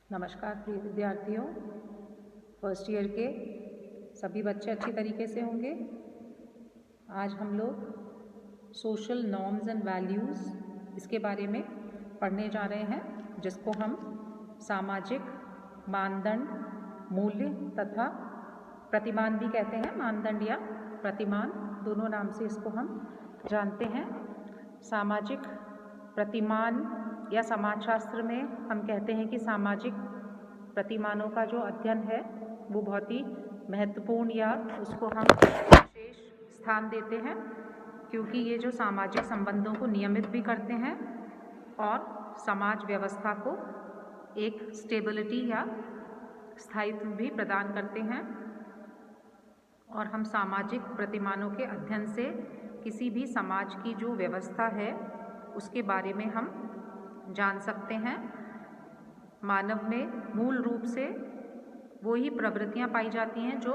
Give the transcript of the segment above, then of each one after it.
नमस्कार प्रिय विद्यार्थियों, फर्स्ट ईयर के सभी बच्चे अच्छी तरीके से होंगे। आज हम लोग सोशल नॉर्म्स एंड वैल्यूज़ इसके बारे में पढ़ने जा रहे हैं, जिसको हम सामाजिक मानदंड, मूल्य तथा प्रतिमान भी कहते हैं। मानदंड या प्रतिमान दोनों नाम से इसको हम जानते हैं। सामाजिक प्रतिमान या समाजशास्त्र में हम कहते हैं कि सामाजिक प्रतिमानों का जो अध्ययन है वो बहुत ही महत्वपूर्ण या उसको हम विशेष स्थान देते हैं, क्योंकि ये जो सामाजिक संबंधों को नियमित भी करते हैं और समाज व्यवस्था को एक स्टेबिलिटी या स्थायित्व भी प्रदान करते हैं। और हम सामाजिक प्रतिमानों के अध्ययन से किसी भी समाज की जो व्यवस्था है उसके बारे में हम जान सकते हैं। मानव में मूल रूप से वो ही प्रवृत्तियां पाई जाती हैं जो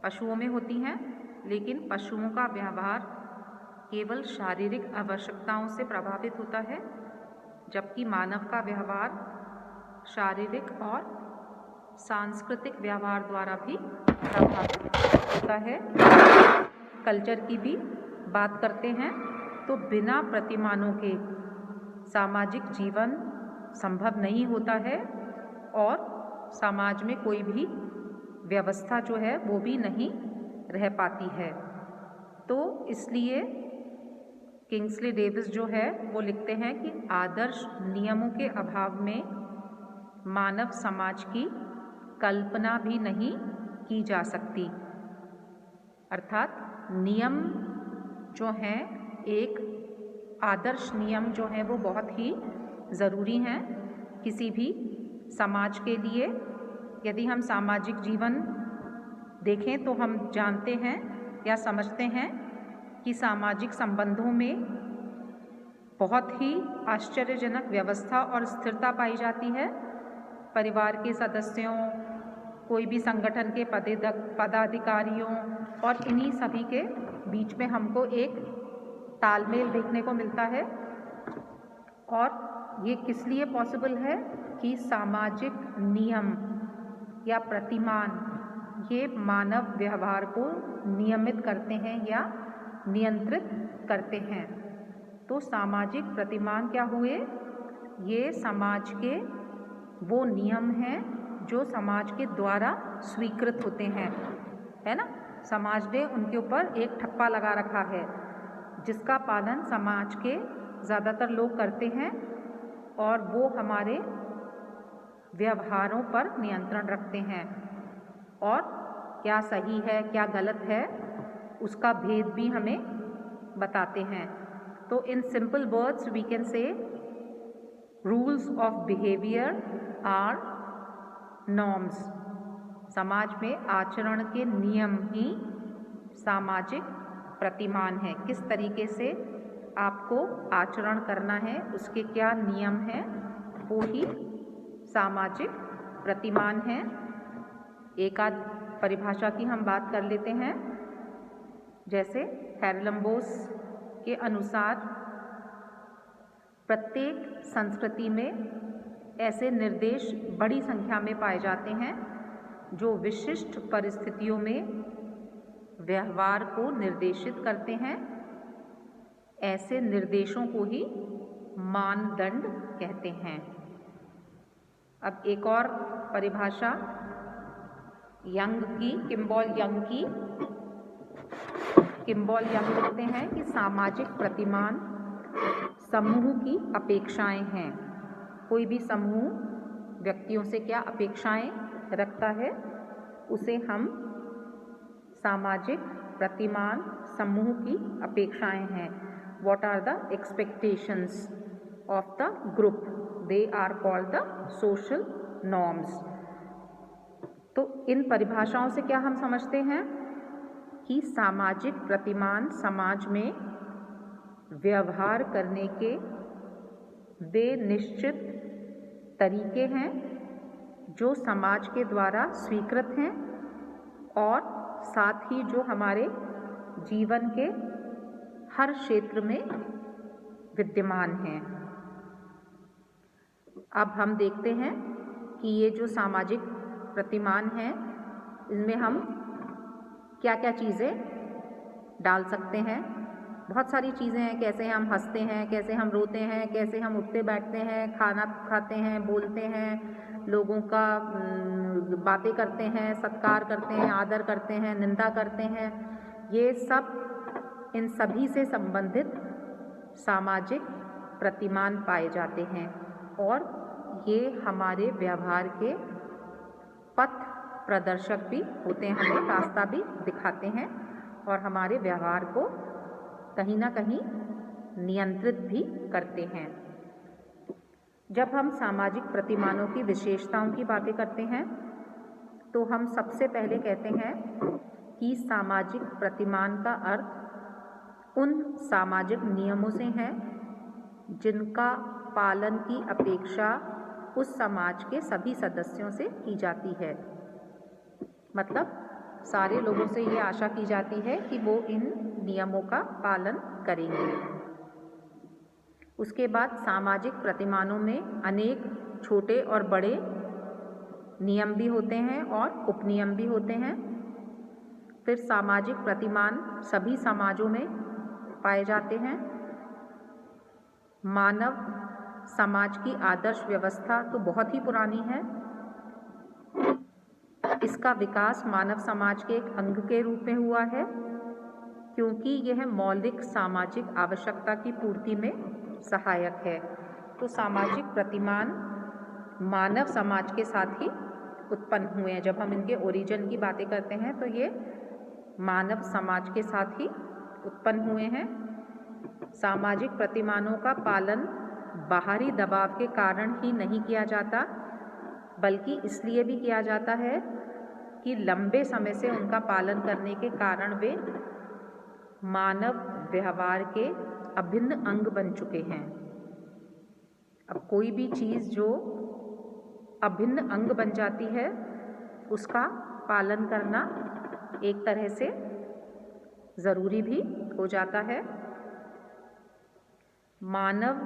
पशुओं में होती हैं, लेकिन पशुओं का व्यवहार केवल शारीरिक आवश्यकताओं से प्रभावित होता है, जबकि मानव का व्यवहार शारीरिक और सांस्कृतिक व्यवहार द्वारा भी प्रभावित होता है। कल्चर की भी बात करते हैं तो बिना प्रतिमानों के सामाजिक जीवन संभव नहीं होता है और समाज में कोई भी व्यवस्था जो है वो भी नहीं रह पाती है। तो इसलिए किंग्सले डेविस जो है वो लिखते हैं कि आदर्श नियमों के अभाव में मानव समाज की कल्पना भी नहीं की जा सकती। अर्थात नियम जो हैं, एक आदर्श नियम जो है वो बहुत ही ज़रूरी हैं किसी भी समाज के लिए। यदि हम सामाजिक जीवन देखें तो हम जानते हैं या समझते हैं कि सामाजिक संबंधों में बहुत ही आश्चर्यजनक व्यवस्था और स्थिरता पाई जाती है। परिवार के सदस्यों, कोई भी संगठन के पदाधिकारियों और इन्हीं सभी के बीच में हमको एक तालमेल देखने को मिलता है। और ये किस लिए पॉसिबल है कि सामाजिक नियम या प्रतिमान ये मानव व्यवहार को नियमित करते हैं या नियंत्रित करते हैं। तो सामाजिक प्रतिमान क्या हुए? ये समाज के वो नियम हैं जो समाज के द्वारा स्वीकृत होते हैं, है ना। समाज ने उनके ऊपर एक ठप्पा लगा रखा है जिसका पालन समाज के ज़्यादातर लोग करते हैं और वो हमारे व्यवहारों पर नियंत्रण रखते हैं और क्या सही है क्या गलत है उसका भेद भी हमें बताते हैं। तो in simple words we can say rules of behaviour or norms. समाज में आचरण के नियम ही सामाजिक प्रतिमान है। किस तरीके से आपको आचरण करना है, उसके क्या नियम हैं, वो ही सामाजिक प्रतिमान है। एक आध परिभाषा की हम बात कर लेते हैं। जैसे हैरलम्बोस के अनुसार प्रत्येक संस्कृति में ऐसे निर्देश बड़ी संख्या में पाए जाते हैं जो विशिष्ट परिस्थितियों में व्यवहार को निर्देशित करते हैं। ऐसे निर्देशों को ही मानदंड कहते हैं। अब एक और परिभाषा किम्बॉल यंग लिखते हैं कि सामाजिक प्रतिमान समूह की अपेक्षाएं हैं। कोई भी समूह व्यक्तियों से क्या अपेक्षाएं रखता है उसे हम सामाजिक प्रतिमान समूह की अपेक्षाएं हैं। What are the expectations of the group? They are called the social norms. तो इन परिभाषाओं से क्या हम समझते हैं कि सामाजिक प्रतिमान समाज में व्यवहार करने के वे निश्चित तरीके हैं जो समाज के द्वारा स्वीकृत हैं और साथ ही जो हमारे जीवन के हर क्षेत्र में विद्यमान हैं। अब हम देखते हैं कि ये जो सामाजिक प्रतिमान है इनमें हम क्या क्या चीज़ें डाल सकते हैं। बहुत सारी चीज़ें हैं, कैसे हम हंसते हैं, कैसे हम रोते हैं, कैसे हम उठते बैठते हैं, खाना खाते हैं, बोलते हैं, लोगों का बातें करते हैं, सत्कार करते हैं, आदर करते हैं, निंदा करते हैं। ये सब इन सभी से संबंधित सामाजिक प्रतिमान पाए जाते हैं और ये हमारे व्यवहार के पथ प्रदर्शक भी होते हैं, हमें रास्ता भी दिखाते हैं और हमारे व्यवहार को कहीं ना कहीं नियंत्रित भी करते हैं। जब हम सामाजिक प्रतिमानों की विशेषताओं की बातें करते हैं तो हम सबसे पहले कहते हैं कि सामाजिक प्रतिमान का अर्थ उन सामाजिक नियमों से है जिनका पालन की अपेक्षा उस समाज के सभी सदस्यों से की जाती है। मतलब सारे लोगों से ये आशा की जाती है कि वो इन नियमों का पालन करेंगे। उसके बाद सामाजिक प्रतिमानों में अनेक छोटे और बड़े नियम भी होते हैं और उपनियम भी होते हैं। फिर सामाजिक प्रतिमान सभी समाजों में पाए जाते हैं। मानव समाज की आदर्श व्यवस्था तो बहुत ही पुरानी है। इसका विकास मानव समाज के एक अंग के रूप में हुआ है क्योंकि यह मौलिक सामाजिक आवश्यकता की पूर्ति में सहायक है। तो सामाजिक प्रतिमान मानव समाज के साथ ही उत्पन्न हुए हैं। जब हम इनके ओरिजिन की बातें करते हैं तो ये मानव समाज के साथ ही उत्पन्न हुए हैं। सामाजिक प्रतिमानों का पालन बाहरी दबाव के कारण ही नहीं किया जाता, बल्कि इसलिए भी किया जाता है कि लंबे समय से उनका पालन करने के कारण वे मानव व्यवहार के अभिन्न अंग बन चुके हैं। अब कोई भी चीज़ जो अभिन्न अंग बन जाती है उसका पालन करना एक तरह से ज़रूरी भी हो जाता है। मानव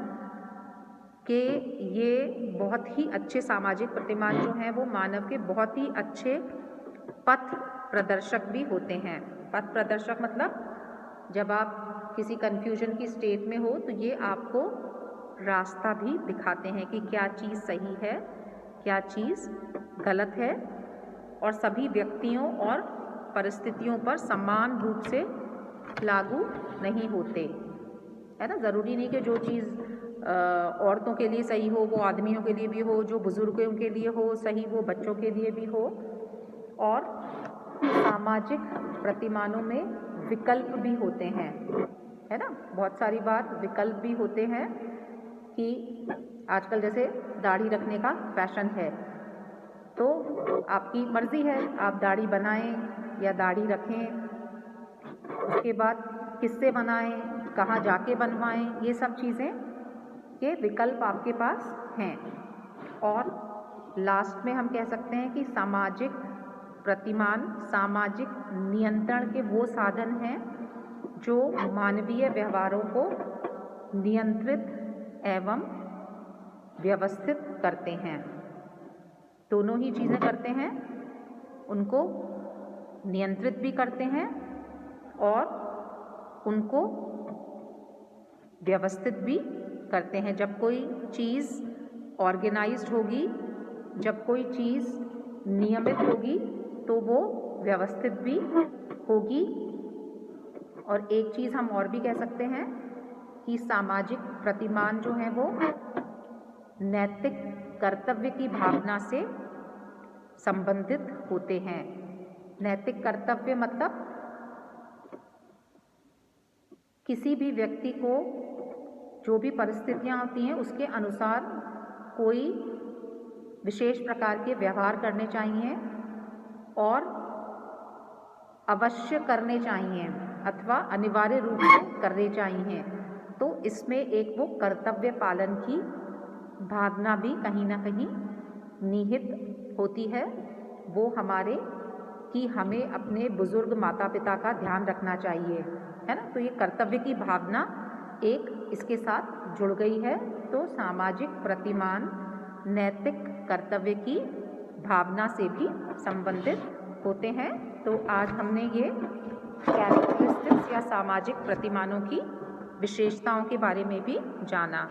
के ये बहुत ही अच्छे सामाजिक प्रतिमान जो हैं वो मानव के बहुत ही अच्छे पथ प्रदर्शक भी होते हैं। पथ प्रदर्शक मतलब जब आप किसी कन्फ्यूजन की स्टेट में हो तो ये आपको रास्ता भी दिखाते हैं कि क्या चीज़ सही है, क्या चीज़ गलत है और सभी व्यक्तियों और परिस्थितियों पर समान रूप से लागू नहीं होते, है ना। ज़रूरी नहीं कि जो चीज़ औरतों के लिए सही हो वो आदमियों के लिए भी हो, जो बुज़ुर्गों के लिए हो सही वो बच्चों के लिए भी हो। और सामाजिक प्रतिमानों में विकल्प भी होते हैं, है ना। बहुत सारी बात विकल्प भी होते हैं कि आजकल जैसे दाढ़ी रखने का फैशन है तो आपकी मर्ज़ी है, आप दाढ़ी बनाएं या दाढ़ी रखें। उसके बाद किससे बनाएं, कहाँ जाके बनवाएं, ये सब चीज़ें के विकल्प आपके पास हैं। और लास्ट में हम कह सकते हैं कि सामाजिक प्रतिमान सामाजिक नियंत्रण के वो साधन हैं जो मानवीय व्यवहारों को नियंत्रित एवं व्यवस्थित करते हैं। दोनों ही चीज़ें करते हैं, उनको नियंत्रित भी करते हैं और उनको व्यवस्थित भी करते हैं। जब कोई चीज़ ऑर्गेनाइज्ड होगी, जब कोई चीज़ नियमित होगी तो वो व्यवस्थित भी होगी। और एक चीज़ हम और भी कह सकते हैं कि सामाजिक प्रतिमान जो हैं वो नैतिक कर्तव्य की भावना से संबंधित होते हैं। नैतिक कर्तव्य मतलब किसी भी व्यक्ति को जो भी परिस्थितियां होती हैं उसके अनुसार कोई विशेष प्रकार के व्यवहार करने चाहिए और अवश्य करने चाहिए अथवा अनिवार्य रूप से करने चाहिए। तो इसमें एक वो कर्तव्य पालन की भावना भी कहीं ना कहीं निहित होती है। वो हमारे कि हमें अपने बुजुर्ग माता पिता का ध्यान रखना चाहिए, है ना। तो ये कर्तव्य की भावना एक इसके साथ जुड़ गई है। तो सामाजिक प्रतिमान नैतिक कर्तव्य की भावना से भी संबंधित होते हैं। तो आज हमने ये कैरेक्टरिस्टिक्स या सामाजिक प्रतिमानों की विशेषताओं के बारे में भी जाना।